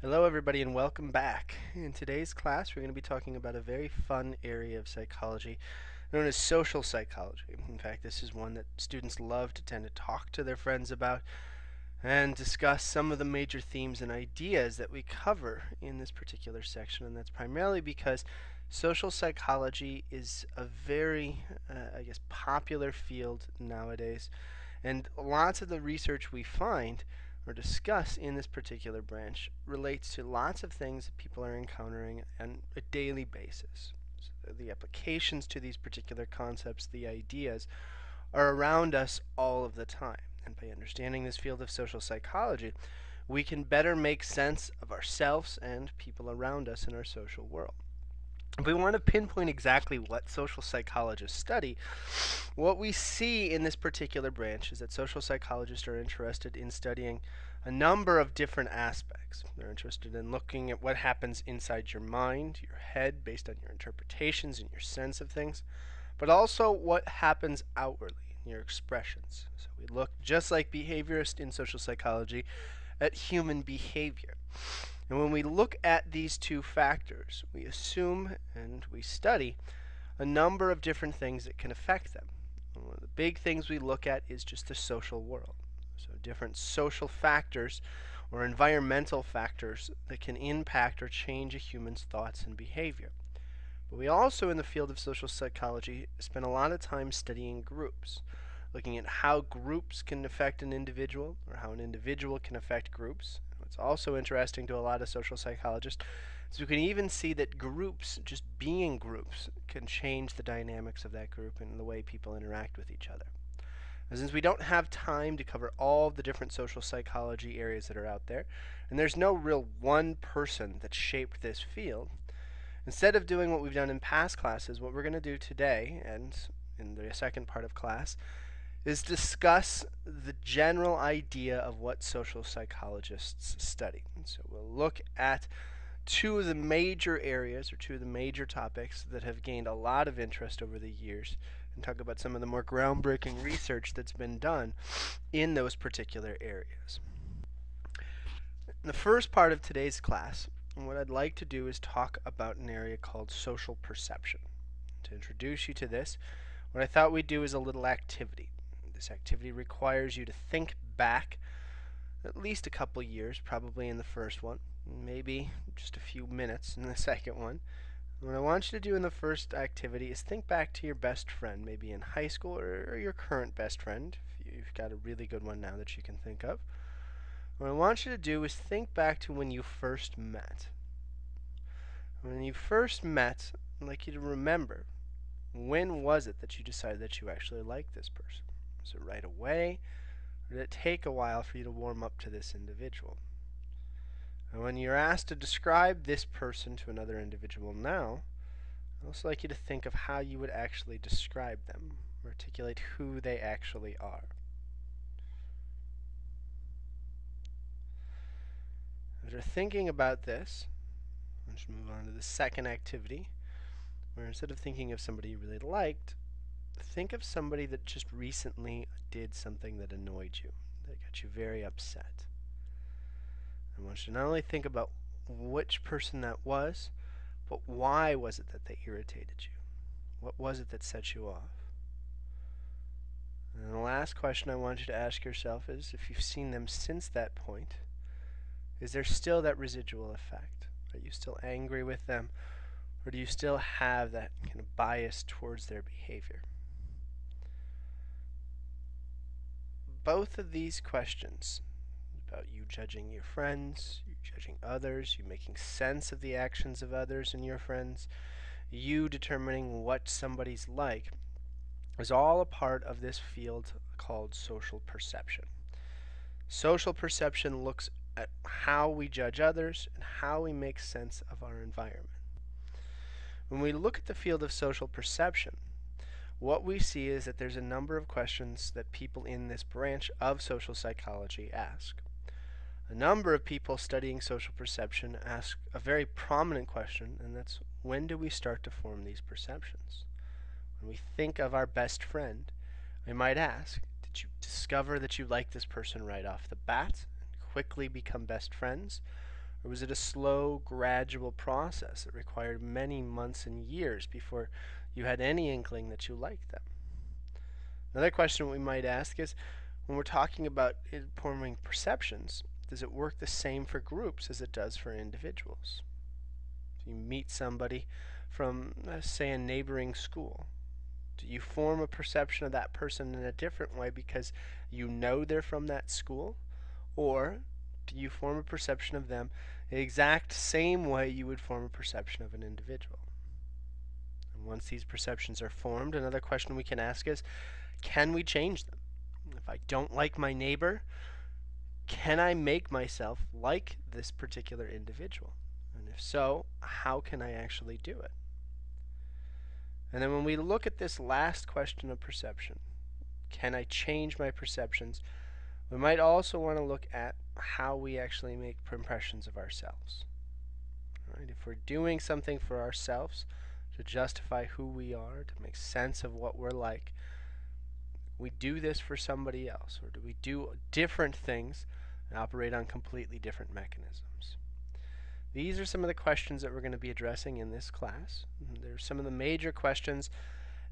Hello everybody and welcome back. In today's class we're going to be talking about a very fun area of psychology known as social psychology. In fact, this is one that students love to tend to talk to their friends about and discuss some of the major themes and ideas that we cover in this particular section, and that's primarily because social psychology is a very, popular field nowadays, and lots of the research we find or discuss in this particular branch relates to lots of things that people are encountering on a daily basis. So the applications to these particular concepts, the ideas, are around us all of the time. And by understanding this field of social psychology, we can better make sense of ourselves and people around us in our social world. If we want to pinpoint exactly what social psychologists study, what we see in this particular branch is that social psychologists are interested in studying a number of different aspects. They're interested in looking at what happens inside your mind, your head, based on your interpretations and your sense of things, but also what happens outwardly in your expressions. So we look, just like behaviorists in social psychology, at human behavior. And when we look at these two factors, we assume and we study a number of different things that can affect them. And one of the big things we look at is just the social world. So different social factors or environmental factors that can impact or change a human's thoughts and behavior. But we also, in the field of social psychology, spend a lot of time studying groups, looking at how groups can affect an individual or how an individual can affect groups. What's also interesting to a lot of social psychologists is we can even see that groups, just being groups, can change the dynamics of that group and the way people interact with each other. And since we don't have time to cover all the different social psychology areas that are out there, and there's no real one person that shaped this field, instead of doing what we've done in past classes, what we're going to do today, and in the second part of class, is discuss the general idea of what social psychologists study. And so we'll look at two of the major areas or two of the major topics that have gained a lot of interest over the years and talk about some of the more groundbreaking research that's been done in those particular areas. In the first part of today's class, what I'd like to do is talk about an area called social perception. To introduce you to this, what I thought we'd do is a little activity. This activity requires you to think back at least a couple years, probably in the first one, maybe just a few minutes in the second one. What I want you to do in the first activity is think back to your best friend, maybe in high school or your current best friend, if you've got a really good one now that you can think of. What I want you to do is think back to when you first met. When you first met, I'd like you to remember, when was it that you decided that you actually liked this person? Was it right away, or did it take a while for you to warm up to this individual? And when you're asked to describe this person to another individual now, I'd also like you to think of how you would actually describe them, articulate who they actually are. As you're thinking about this, let's move on to the second activity, where instead of thinking of somebody you really liked, think of somebody that just recently did something that annoyed you, that got you very upset. I want you to not only think about which person that was, but why was it that they irritated you? What was it that set you off? And the last question I want you to ask yourself is, if you've seen them since that point, is there still that residual effect? Are you still angry with them, or do you still have that kind of bias towards their behavior? Both of these questions, about you judging your friends, you judging others, you making sense of the actions of others and your friends, you determining what somebody's like, is all a part of this field called social perception. Social perception looks at how we judge others and how we make sense of our environment. When we look at the field of social perception, what we see is that there's a number of questions that people in this branch of social psychology ask. A number of people studying social perception ask a very prominent question, and that's, when do we start to form these perceptions? When we think of our best friend, we might ask, did you discover that you like this person right off the bat and quickly become best friends? Or was it a slow, gradual process that required many months and years before you had any inkling that you liked them? Another question we might ask is, when we're talking about forming perceptions, does it work the same for groups as it does for individuals? If you meet somebody from, say, a neighboring school, do you form a perception of that person in a different way because you know they're from that school? Or do you form a perception of them the exact same way you would form a perception of an individual? And once these perceptions are formed, another question we can ask is, can we change them? If I don't like my neighbor, can I make myself like this particular individual? And if so, how can I actually do it? And then when we look at this last question of perception, can I change my perceptions? We might also want to look at how we actually make impressions of ourselves. Right? If we're doing something for ourselves to justify who we are, to make sense of what we're like, we do this for somebody else, or do we do different things and operate on completely different mechanisms? These are some of the questions that we're going to be addressing in this class. They're some of the major questions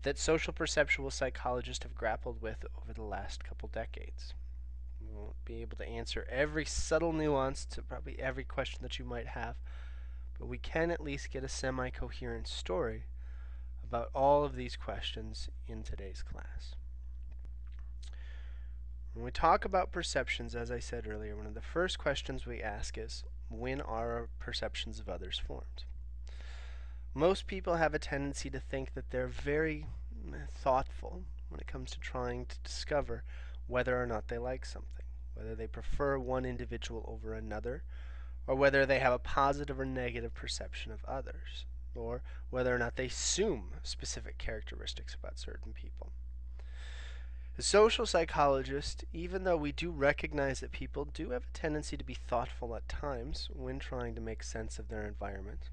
that social perceptual psychologists have grappled with over the last couple decades. We won't be able to answer every subtle nuance to probably every question that you might have, but we can at least get a semi-coherent story about all of these questions in today's class. When we talk about perceptions, as I said earlier, one of the first questions we ask is, when are our perceptions of others formed? Most people have a tendency to think that they're very thoughtful when it comes to trying to discover whether or not they like something, whether they prefer one individual over another, or whether they have a positive or negative perception of others, or whether or not they assume specific characteristics about certain people. As social psychologists, even though we do recognize that people do have a tendency to be thoughtful at times when trying to make sense of their environment,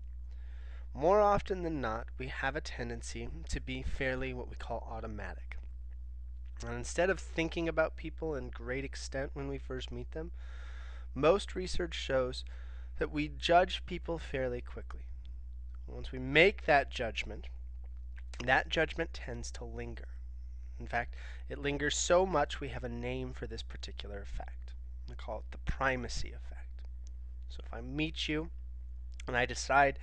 more often than not, we have a tendency to be fairly what we call automatic. And instead of thinking about people in great extent when we first meet them, most research shows that we judge people fairly quickly. Once we make that judgment tends to linger. In fact, it lingers so much we have a name for this particular effect. We call it the primacy effect. So if I meet you and I decide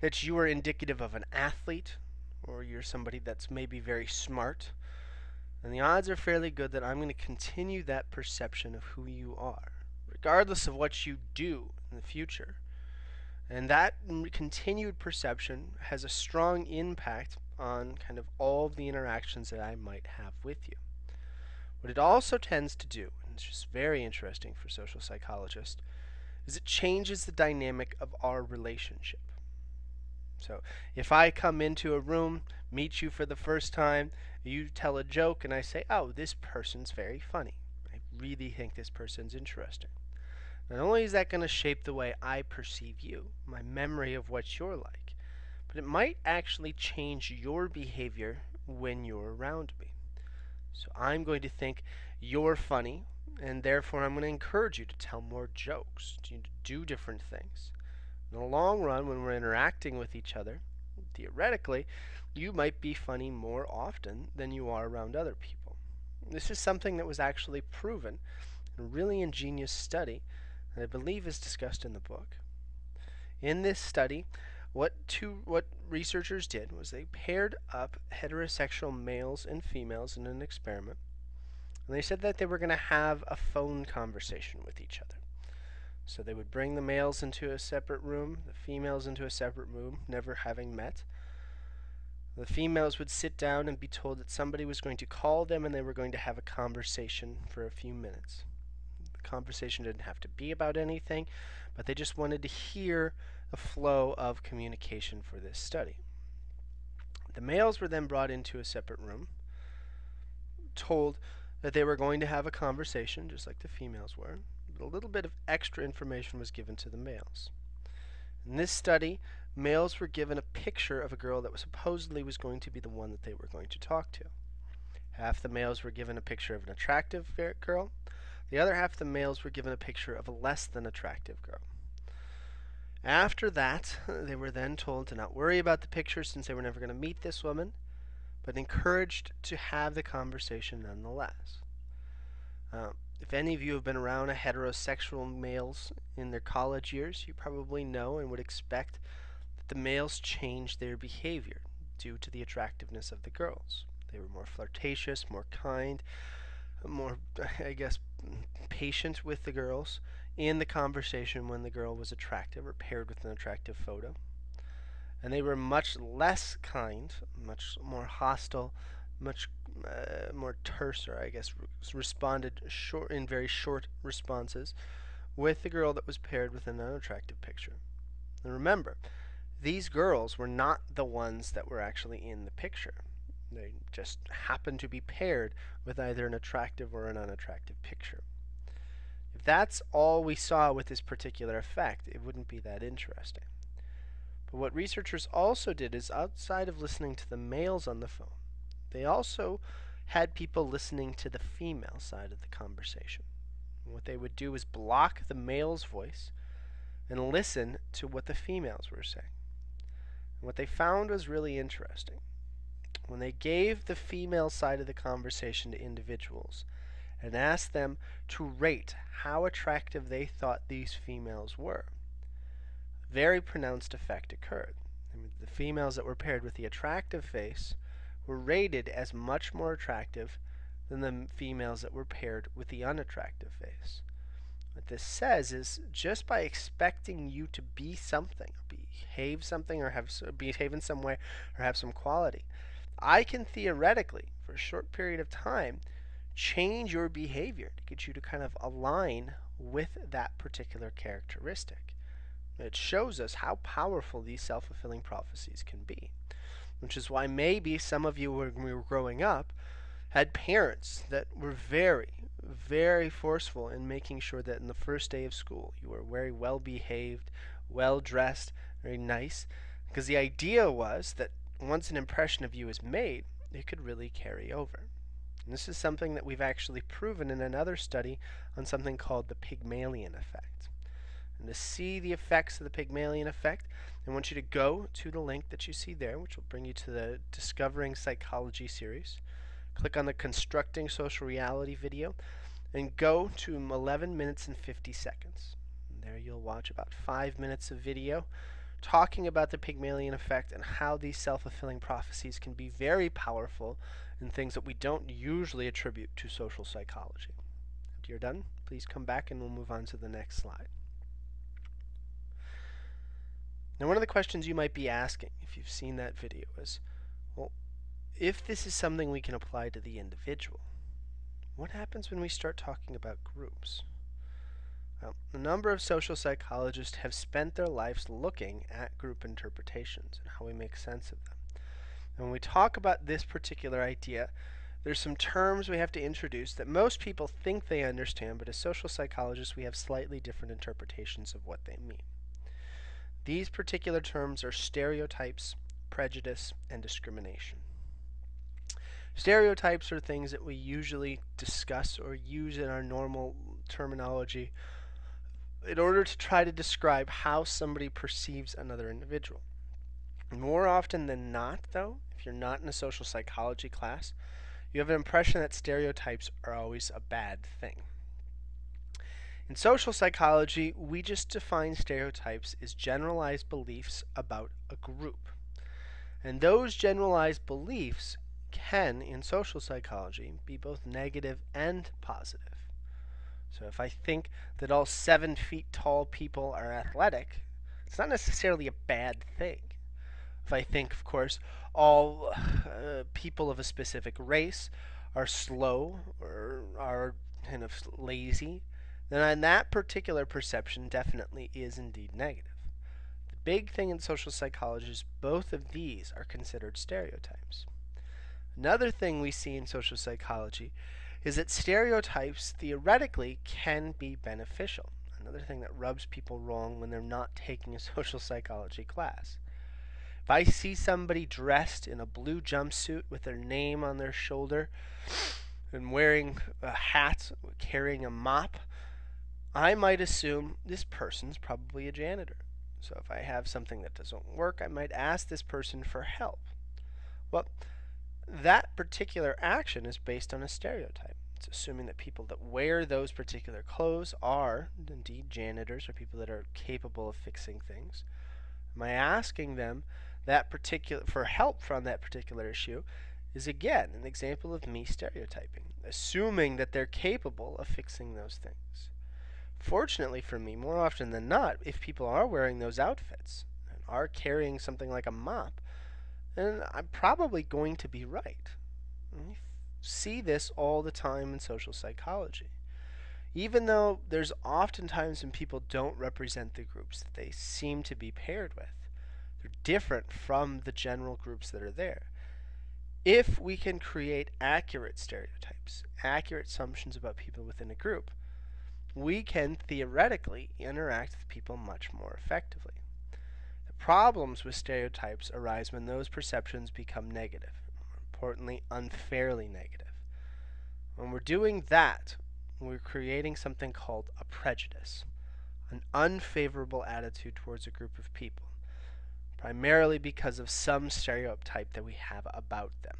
that you are indicative of an athlete, or you're somebody that's maybe very smart, then the odds are fairly good that I'm going to continue that perception of who you are, regardless of what you do in the future. And that continued perception has a strong impact on kind of all of the interactions that I might have with you. What it also tends to do, and it's just very interesting for social psychologists, is it changes the dynamic of our relationship. So if I come into a room, meet you for the first time, you tell a joke and I say, oh, this person's very funny. I really think this person's interesting. Not only is that going to shape the way I perceive you, my memory of what you're like, but it might actually change your behavior when you're around me. So I'm going to think you're funny, and therefore I'm going to encourage you to tell more jokes, to do different things. In the long run, when we're interacting with each other, theoretically, you might be funny more often than you are around other people. This is something that was actually proven in a really ingenious study that I believe is discussed in the book. In this study, what researchers did was they paired up heterosexual males and females in an experiment, and they said that they were going to have a phone conversation with each other. So they would bring the males into a separate room, the females into a separate room, never having met. The females would sit down and be told that somebody was going to call them and they were going to have a conversation for a few minutes. The conversation didn't have to be about anything, but they just wanted to hear the flow of communication for this study. The males were then brought into a separate room, told that they were going to have a conversation, just like the females were. But a little bit of extra information was given to the males. In this study, males were given a picture of a girl that supposedly was going to be the one that they were going to talk to. Half the males were given a picture of an attractive girl. The other half of the males were given a picture of a less than attractive girl. After that, they were then told to not worry about the picture since they were never going to meet this woman, but encouraged to have the conversation nonetheless. If any of you have been around heterosexual males in their college years, you probably know and would expect that the males changed their behavior due to the attractiveness of the girls. They were more flirtatious, more kind, more, I guess, patient with the girls in the conversation when the girl was attractive or paired with an attractive photo. And they were much less kind, much more hostile, much more terse, or I guess responded in very short responses with the girl that was paired with an unattractive picture. And remember, these girls were not the ones that were actually in the picture. They just happened to be paired with either an attractive or an unattractive picture. If that's all we saw with this particular effect, it wouldn't be that interesting. But what researchers also did is, outside of listening to the males on the phone, they also had people listening to the female side of the conversation. And what they would do is block the male's voice and listen to what the females were saying. And what they found was really interesting. When they gave the female side of the conversation to individuals and asked them to rate how attractive they thought these females were, a very pronounced effect occurred. The females that were paired with the attractive face were rated as much more attractive than the females that were paired with the unattractive face. What this says is, just by expecting you to be something, behave something, or behave in some way, or have some quality, I can theoretically, for a short period of time, change your behavior to get you to kind of align with that particular characteristic. It shows us how powerful these self-fulfilling prophecies can be, which is why maybe some of you, when we were growing up, had parents that were very, very forceful in making sure that in the first day of school you were very well behaved, well dressed, very nice, because the idea was that once an impression of you is made, it could really carry over. And this is something that we've actually proven in another study on something called the Pygmalion effect. And to see the effects of the Pygmalion effect, I want you to go to the link that you see there, which will bring you to the Discovering Psychology series. Click on the Constructing Social Reality video and go to 11 minutes and 50 seconds. And there you'll watch about 5 minutes of video talking about the Pygmalion effect and how these self-fulfilling prophecies can be very powerful in things that we don't usually attribute to social psychology. After you're done, please come back and we'll move on to the next slide. Now, one of the questions you might be asking if you've seen that video is, well, if this is something we can apply to the individual, what happens when we start talking about groups? Well, a number of social psychologists have spent their lives looking at group interpretations and how we make sense of them. And when we talk about this particular idea, there's some terms we have to introduce that most people think they understand, but as social psychologists we have slightly different interpretations of what they mean. These particular terms are stereotypes, prejudice, and discrimination. Stereotypes are things that we usually discuss or use in our normal terminology in order to try to describe how somebody perceives another individual. More often than not, though, if you're not in a social psychology class, you have an impression that stereotypes are always a bad thing. In social psychology, we just define stereotypes as generalized beliefs about a group. And those generalized beliefs can, in social psychology, be both negative and positive. So if I think that all 7 feet tall people are athletic, it's not necessarily a bad thing. If I think, of course, all people of a specific race are slow or are kind of lazy, then that particular perception definitely is indeed negative. The big thing in social psychology is both of these are considered stereotypes. Another thing we see in social psychology is that stereotypes theoretically can be beneficial. Another thing that rubs people wrong when they're not taking a social psychology class. If I see somebody dressed in a blue jumpsuit with their name on their shoulder and wearing a hat, carrying a mop, I might assume this person's probably a janitor. So if I have something that doesn't work, I might ask this person for help. Well, that particular action is based on a stereotype. It's assuming that people that wear those particular clothes are indeed janitors or people that are capable of fixing things. Am I asking them for help from that particular issue is again an example of me stereotyping, assuming that they're capable of fixing those things. Fortunately for me, more often than not, if people are wearing those outfits and are carrying something like a mop, then I'm probably going to be right. We see this all the time in social psychology. Even though there's oftentimes when people don't represent the groups that they seem to be paired with, they're different from the general groups that are there. If we can create accurate stereotypes, accurate assumptions about people within a group, we can theoretically interact with people much more effectively. The problems with stereotypes arise when those perceptions become negative, more importantly, unfairly negative. When we're doing that, we're creating something called a prejudice, an unfavorable attitude towards a group of people, primarily because of some stereotype that we have about them.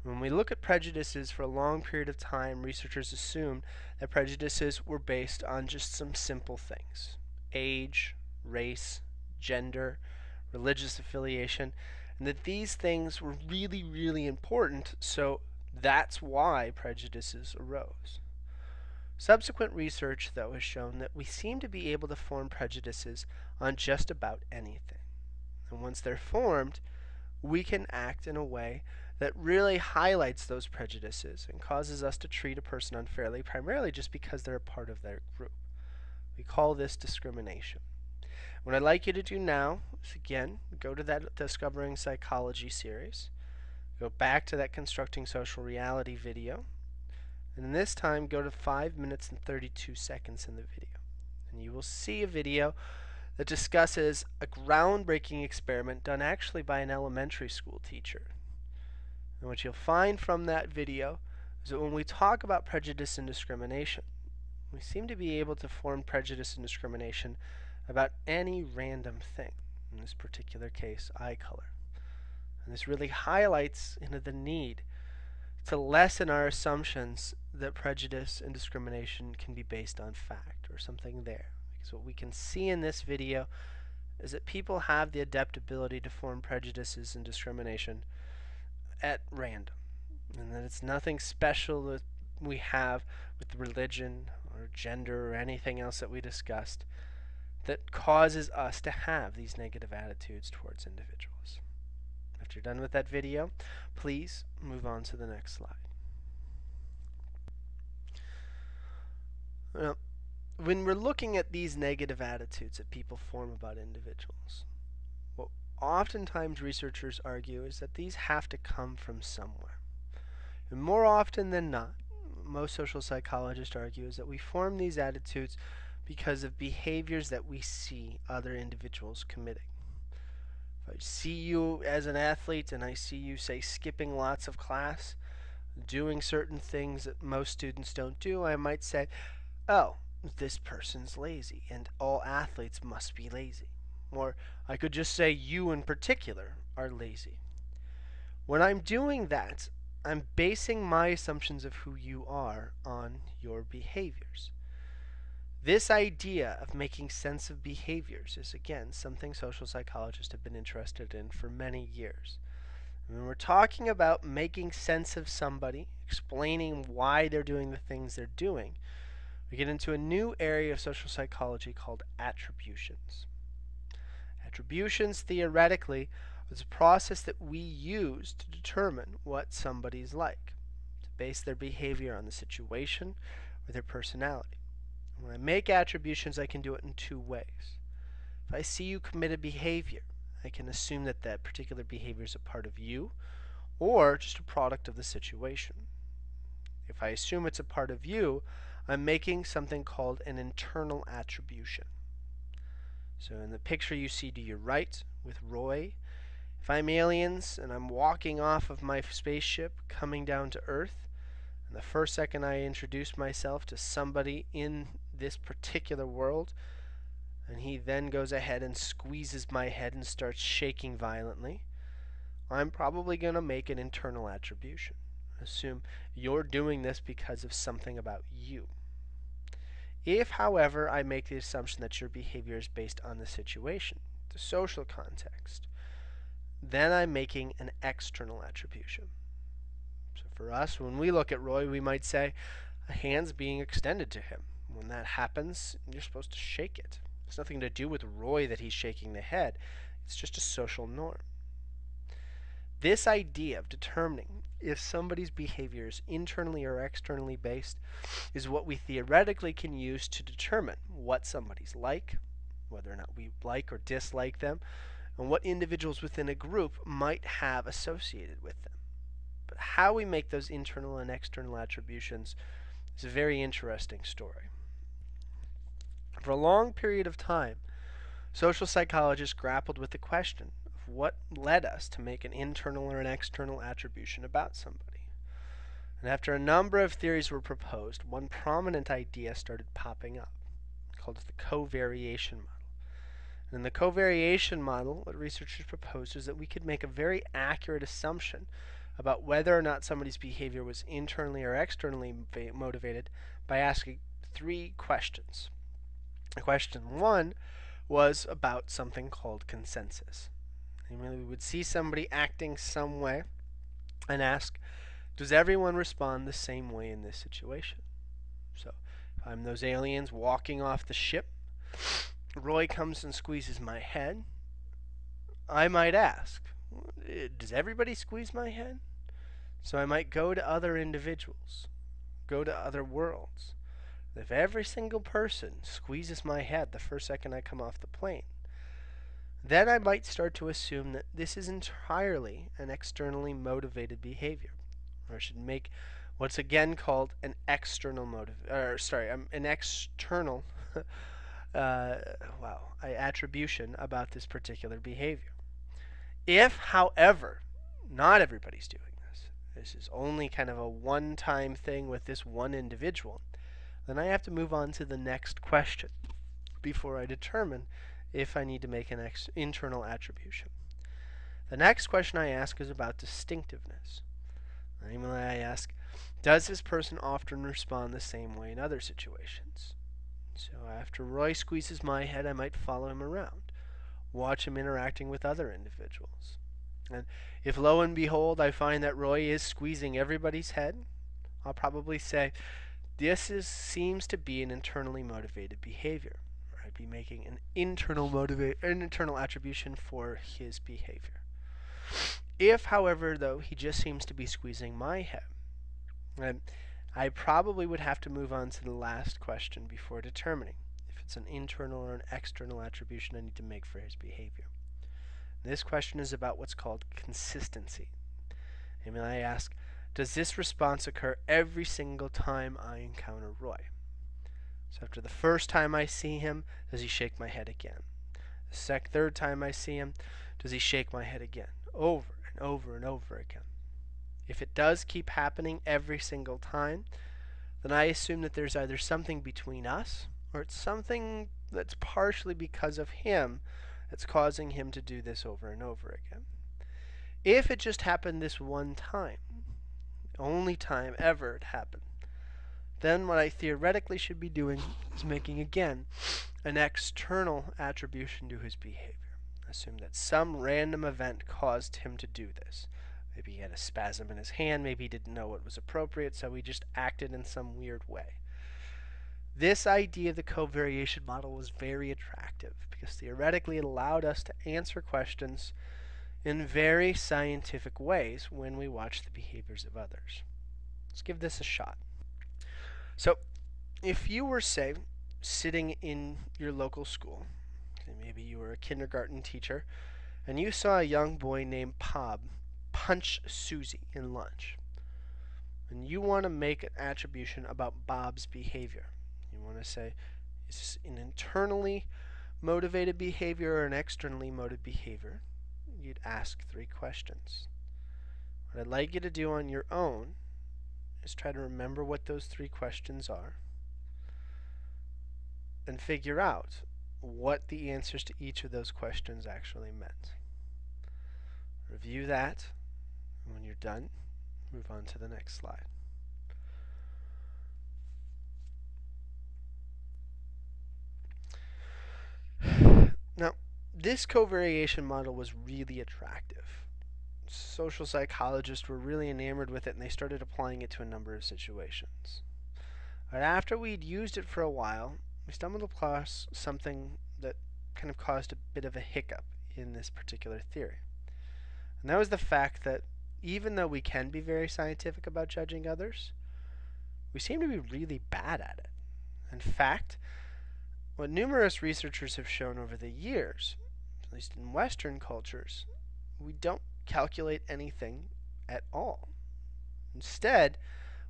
When we look at prejudices for a long period of time, researchers assumed that prejudices were based on just some simple things: age, race, gender, religious affiliation, and that these things were really, really important, so that's why prejudices arose. Subsequent research, though, has shown that we seem to be able to form prejudices on just about anything. And once they're formed, we can act in a way that really highlights those prejudices and causes us to treat a person unfairly, primarily just because they're a part of their group. We call this discrimination. What I'd like you to do now is, again, go to that Discovering Psychology series, go back to that Constructing Social Reality video, and this time go to 5 minutes and 32 seconds in the video. And you will see a video that discusses a groundbreaking experiment done actually by an elementary school teacher. And what you'll find from that video is that when we talk about prejudice and discrimination, we seem to be able to form prejudice and discrimination about any random thing, in this particular case, eye color. And this really highlights the need to lessen our assumptions that prejudice and discrimination can be based on fact or something there. Because what we can see in this video is that people have the adaptability to form prejudices and discrimination at random, and that it's nothing special that we have with religion or gender or anything else that we discussed that causes us to have these negative attitudes towards individuals. After you're done with that video, please move on to the next slide. Now, when we're looking at these negative attitudes that people form about individuals, what oftentimes researchers argue is that these have to come from somewhere. And more often than not, most social psychologists argue is that we form these attitudes because of behaviors that we see other individuals committing. If I see you as an athlete and I see you, say, skipping lots of class, doing certain things that most students don't do, I might say, oh, this person's lazy, and all athletes must be lazy. Or I could just say you in particular are lazy. When I'm doing that, I'm basing my assumptions of who you are on your behaviors. This idea of making sense of behaviors is, again, something social psychologists have been interested in for many years. When we're talking about making sense of somebody, explaining why they're doing the things they're doing, we get into a new area of social psychology called attributions. Attributions, theoretically, is a process that we use to determine what somebody's like, to base their behavior on the situation or their personality. When I make attributions, I can do it in two ways. If I see you commit a behavior, I can assume that that particular behavior is a part of you or just a product of the situation. If I assume it's a part of you, I'm making something called an internal attribution. So in the picture you see to your right with Roy, if I'm aliens and I'm walking off of my spaceship coming down to Earth, and the first second I introduce myself to somebody in this particular world, and he then goes ahead and squeezes my head and starts shaking violently, I'm probably going to make an internal attribution. Assume you're doing this because of something about you. If, however, I make the assumption that your behavior is based on the situation, the social context, then I'm making an external attribution. So for us, when we look at Roy, we might say a hand's being extended to him. When that happens, you're supposed to shake it. It's nothing to do with Roy that he's shaking the head. It's just a social norm. This idea of determining if somebody's behavior is internally or externally based is what we theoretically can use to determine what somebody's like, whether or not we like or dislike them, and what individuals within a group might have associated with them. But how we make those internal and external attributions is a very interesting story. For a long period of time, social psychologists grappled with the question of what led us to make an internal or an external attribution about somebody. And after a number of theories were proposed, one prominent idea started popping up, called the covariation model. And in the covariation model, what researchers proposed is that we could make a very accurate assumption about whether or not somebody's behavior was internally or externally motivated by asking 3 questions. Question 1 was about something called consensus. Namely, we would see somebody acting some way and ask, does everyone respond the same way in this situation? So, if I'm those aliens walking off the ship, Roy comes and squeezes my head, I might ask, does everybody squeeze my head? So I might go to other individuals, go to other worlds. If every single person squeezes my head the first second I come off the plane, then I might start to assume that this is entirely an externally motivated behavior. Or I should make what's again called an external attribution about this particular behavior. If, however, not everybody's doing this is only kind of a one-time thing with this one individual, then I have to move on to the next question before I determine if I need to make an internal attribution. The next question I ask is about distinctiveness. Namely, I ask, does this person often respond the same way in other situations? So after Roy squeezes my head, I might follow him around, watch him interacting with other individuals. And if lo and behold I find that Roy is squeezing everybody's head, I'll probably say, this seems to be an internally motivated behavior. Or I'd be making an internal attribution for his behavior. If, however, though, he just seems to be squeezing my head, then I probably would have to move on to the last question before determining if it's an internal or an external attribution I need to make for his behavior. This question is about what's called consistency. And I ask, does this response occur every single time I encounter Roy? So after the first time I see him, does he shake my head again? The third time I see him, does he shake my head again? Over and over and over again. If it does keep happening every single time, then I assume that there's either something between us, or it's something that's partially because of him that's causing him to do this over and over again. If it just happened this one time, the only time ever it happened, then what I theoretically should be doing is making again an external attribution to his behavior. Assume that some random event caused him to do this. Maybe he had a spasm in his hand, maybe he didn't know what was appropriate, so he just acted in some weird way. This idea of the covariation model was very attractive because theoretically it allowed us to answer questions in very scientific ways when we watch the behaviors of others. Let's give this a shot. So, if you were, say, sitting in your local school, maybe you were a kindergarten teacher, and you saw a young boy named Bob punch Susie in lunch, and you want to make an attribution about Bob's behavior. You want to say, is this an internally motivated behavior or an externally motivated behavior? You'd ask 3 questions. What I'd like you to do on your own is try to remember what those 3 questions are and figure out what the answers to each of those questions actually meant. Review that, and when you're done, move on to the next slide. Now, this covariation model was really attractive. Social psychologists were really enamored with it, and they started applying it to a number of situations. But after we'd used it for a while, we stumbled across something that kind of caused a bit of a hiccup in this particular theory. And that was the fact that even though we can be very scientific about judging others, we seem to be really bad at it. In fact, what numerous researchers have shown over the years, at least in Western cultures, we don't calculate anything at all. Instead,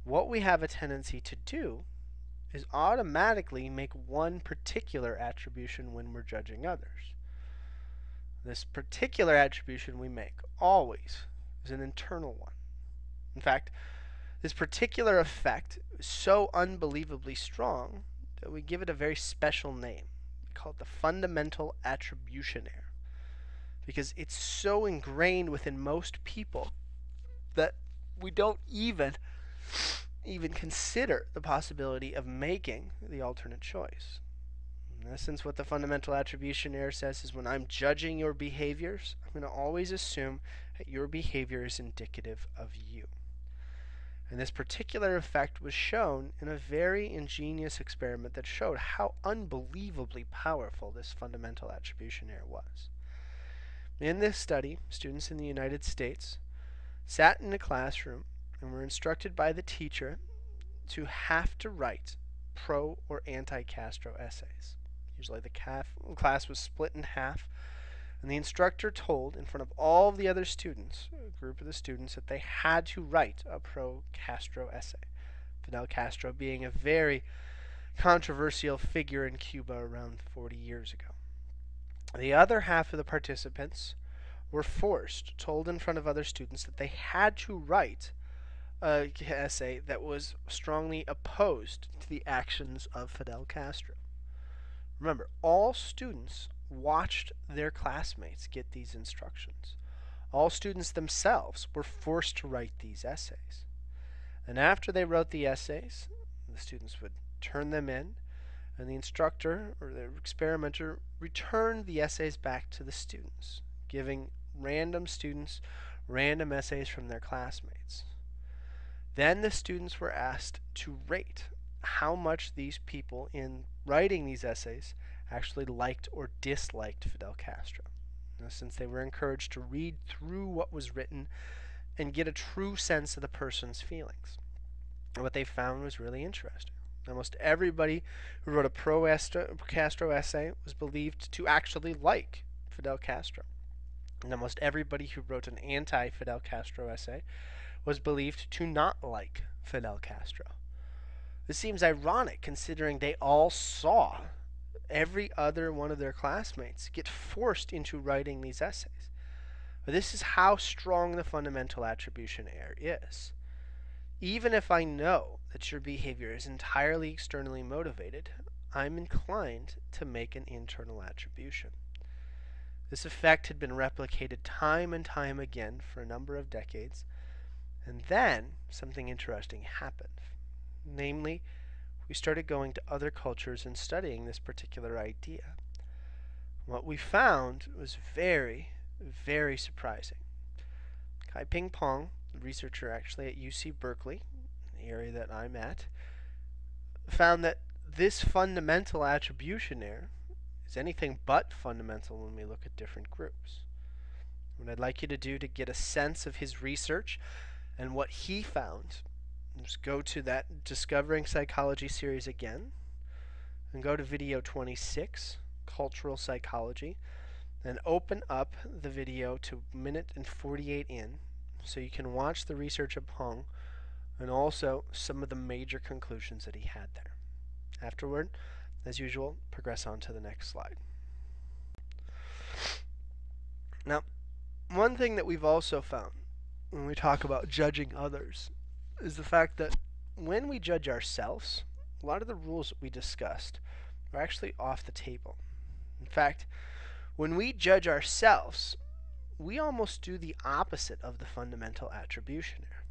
what we have a tendency to do is automatically make one particular attribution when we're judging others. This particular attribution we make always is an internal one. In fact, this particular effect is so unbelievably strong that we give it a very special name. We call it the fundamental attribution error, because it's so ingrained within most people that we don't even consider the possibility of making the alternate choice. In essence, what the fundamental attribution error says is when I'm judging your behaviors, I'm going to always assume that your behavior is indicative of you. And this particular effect was shown in a very ingenious experiment that showed how unbelievably powerful this fundamental attribution error was. In this study, students in the United States sat in a classroom and were instructed by the teacher to have to write pro or anti-Castro essays. Usually the class was split in half, and the instructor told, in front of all of the other students, a group of the students, that they had to write a pro-Castro essay. Fidel Castro being a very controversial figure in Cuba around 40 years ago. The other half of the participants were told in front of other students, that they had to write an essay that was strongly opposed to the actions of Fidel Castro. Remember, all students watched their classmates get these instructions. All students themselves were forced to write these essays. And after they wrote the essays, the students would turn them in, and the instructor or the experimenter returned the essays back to the students, giving random students random essays from their classmates. Then the students were asked to rate how much these people in writing these essays actually liked or disliked Fidel Castro. Now, since they were encouraged to read through what was written and get a true sense of the person's feelings. And what they found was really interesting. Almost everybody who wrote a pro-Castro essay was believed to actually like Fidel Castro. And almost everybody who wrote an anti-Fidel Castro essay was believed to not like Fidel Castro. This seems ironic considering they all saw every other one of their classmates get forced into writing these essays. But this is how strong the fundamental attribution error is. Even if I know that your behavior is entirely externally motivated, I'm inclined to make an internal attribution. This effect had been replicated time and time again for a number of decades, and then something interesting happened. Namely, we started going to other cultures and studying this particular idea. What we found was very, very surprising. Kai-Ping Pong, a researcher actually at UC Berkeley, the area that I'm at, found that this fundamental attribution error is anything but fundamental when we look at different groups. What I'd like you to do to get a sense of his research and what he found is go to that Discovering Psychology series again and go to video 26, Cultural Psychology, and open up the video to minute and 48 in so you can watch the research of Pong and also some of the major conclusions that he had there. Afterward, as usual, progress on to the next slide. Now, one thing that we've also found when we talk about judging others is the fact that when we judge ourselves, a lot of the rules that we discussed are actually off the table. In fact, when we judge ourselves, we almost do the opposite of the fundamental attribution error.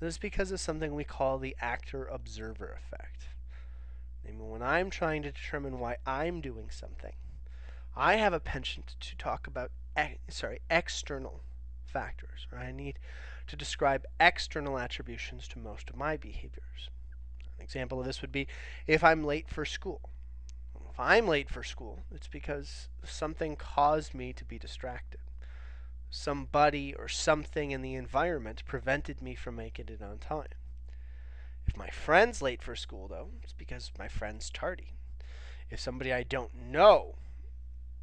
This is because of something we call the actor-observer effect. Namely, when I'm trying to determine why I'm doing something, I have a penchant to talk about external factors, or I need to describe external attributions to most of my behaviors. An example of this would be if I'm late for school. If I'm late for school, it's because something caused me to be distracted. Somebody or something in the environment prevented me from making it on time. If my friend's late for school, though, it's because my friend's tardy. If somebody I don't know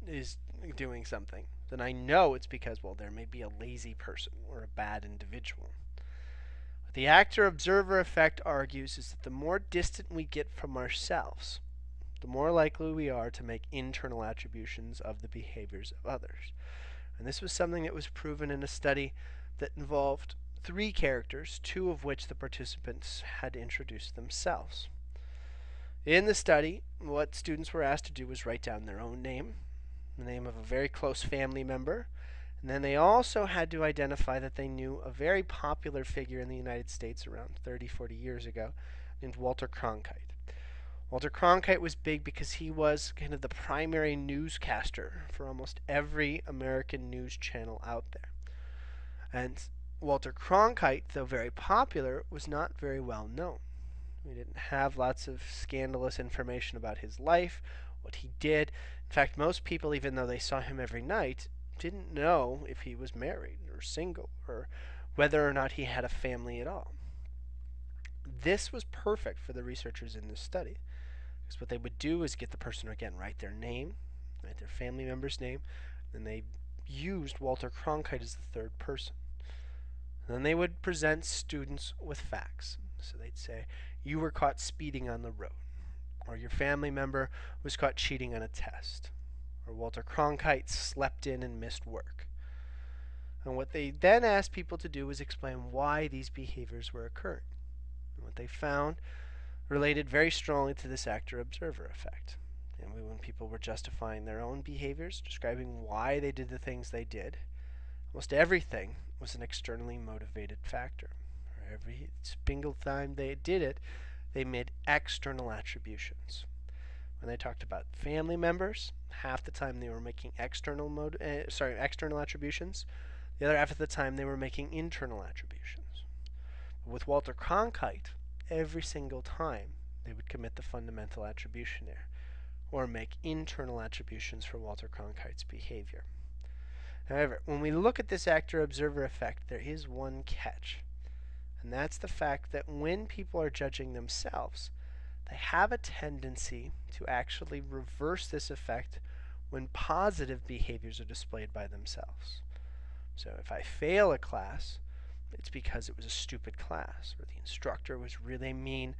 is doing something, then I know it's because, well, there may be a lazy person or a bad individual. What the actor-observer effect argues is that the more distant we get from ourselves, the more likely we are to make internal attributions of the behaviors of others. And this was something that was proven in a study that involved 3 characters, 2 of which the participants had introduced themselves. In the study, what students were asked to do was write down their own name, the name of a very close family member, and then they also had to identify that they knew a very popular figure in the United States around 30-40 years ago named Walter Cronkite. Walter Cronkite was big because he was kind of the primary newscaster for almost every American news channel out there. And Walter Cronkite, though very popular, was not very well known. We didn't have lots of scandalous information about his life, what he did. In fact, most people, even though they saw him every night, didn't know if he was married or single or whether or not he had a family at all. This was perfect for the researchers in this study, because what they would do is get the person, again, write their name, write their family member's name, and they used Walter Cronkite as the third person. And then they would present students with facts. So they'd say, you were caught speeding on the road, or your family member was caught cheating on a test, or Walter Cronkite slept in and missed work. And what they then asked people to do was explain why these behaviors were occurring. And what they found related very strongly to this actor-observer effect. And when people were justifying their own behaviors, describing why they did the things they did, almost everything was an externally motivated factor. Every single time they did it, they made external attributions. When they talked about family members, half the time they were making external attributions. The other half of the time they were making internal attributions. But with Walter Cronkite, every single time they would commit the fundamental attribution error, or make internal attributions for Walter Cronkite's behavior. However, when we look at this actor-observer effect, there is one catch. And that's the fact that when people are judging themselves, they have a tendency to actually reverse this effect when positive behaviors are displayed by themselves. So if I fail a class, it's because it was a stupid class, or the instructor was really mean,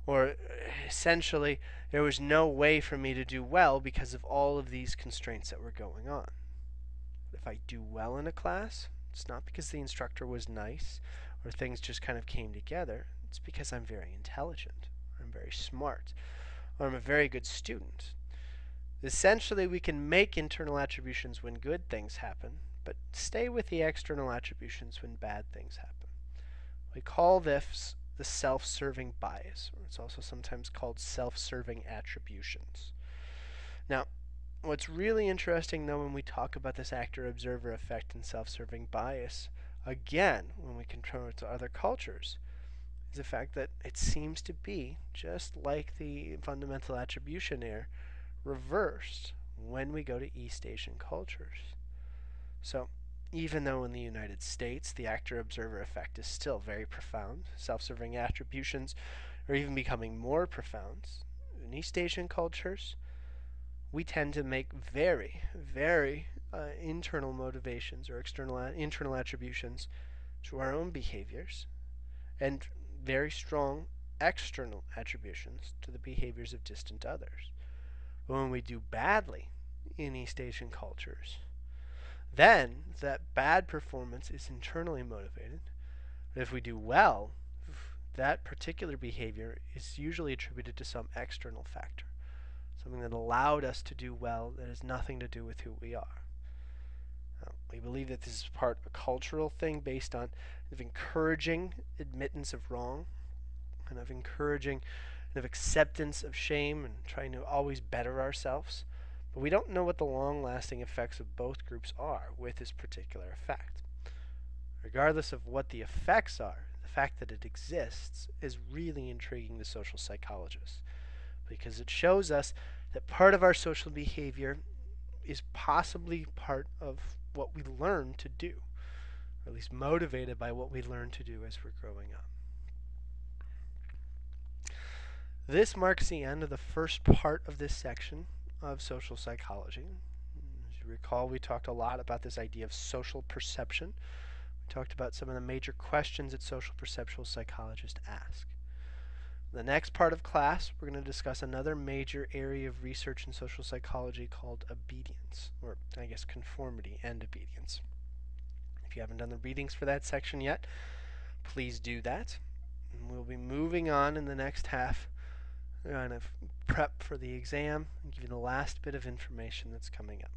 or essentially there was no way for me to do well because of all of these constraints that were going on. If I do well in a class, it's not because the instructor was nice or things just kind of came together. It's because I'm very intelligent, or I'm very smart, or I'm a very good student. Essentially, we can make internal attributions when good things happen, but stay with the external attributions when bad things happen. We call this the self-serving bias, or it's also sometimes called self-serving attributions. Now, what's really interesting, though, when we talk about this actor-observer effect and self-serving bias, again, when we compare it to other cultures, is the fact that it seems to be, just like the fundamental attribution error, reversed when we go to East Asian cultures. So, even though in the United States the actor-observer effect is still very profound, self-serving attributions are even becoming more profound, in East Asian cultures, we tend to make very, very internal motivations or internal attributions to our own behaviors, and very strong external attributions to the behaviors of distant others. But when we do badly in East Asian cultures, then that bad performance is internally motivated. But if we do well, that particular behavior is usually attributed to some external factor. something that allowed us to do well that has nothing to do with who we are. We believe that this is a cultural thing based on of encouraging admittance of wrong and of encouraging and of acceptance of shame and trying to always better ourselves. But we don't know what the long-lasting effects of both groups are with this particular effect. Regardless of what the effects are, the fact that it exists is really intriguing to social psychologists because it shows us that part of our social behavior is possibly part of what we learn to do, or at least motivated by what we learn to do as we're growing up. This marks the end of the first part of this section of social psychology. As you recall, we talked a lot about this idea of social perception. We talked about some of the major questions that social perceptual psychologists ask. The next part of class, we're going to discuss another major area of research in social psychology called obedience, or I guess conformity and obedience. If you haven't done the readings for that section yet, please do that. And we'll be moving on in the next half, kind of prep for the exam and give you the last bit of information that's coming up.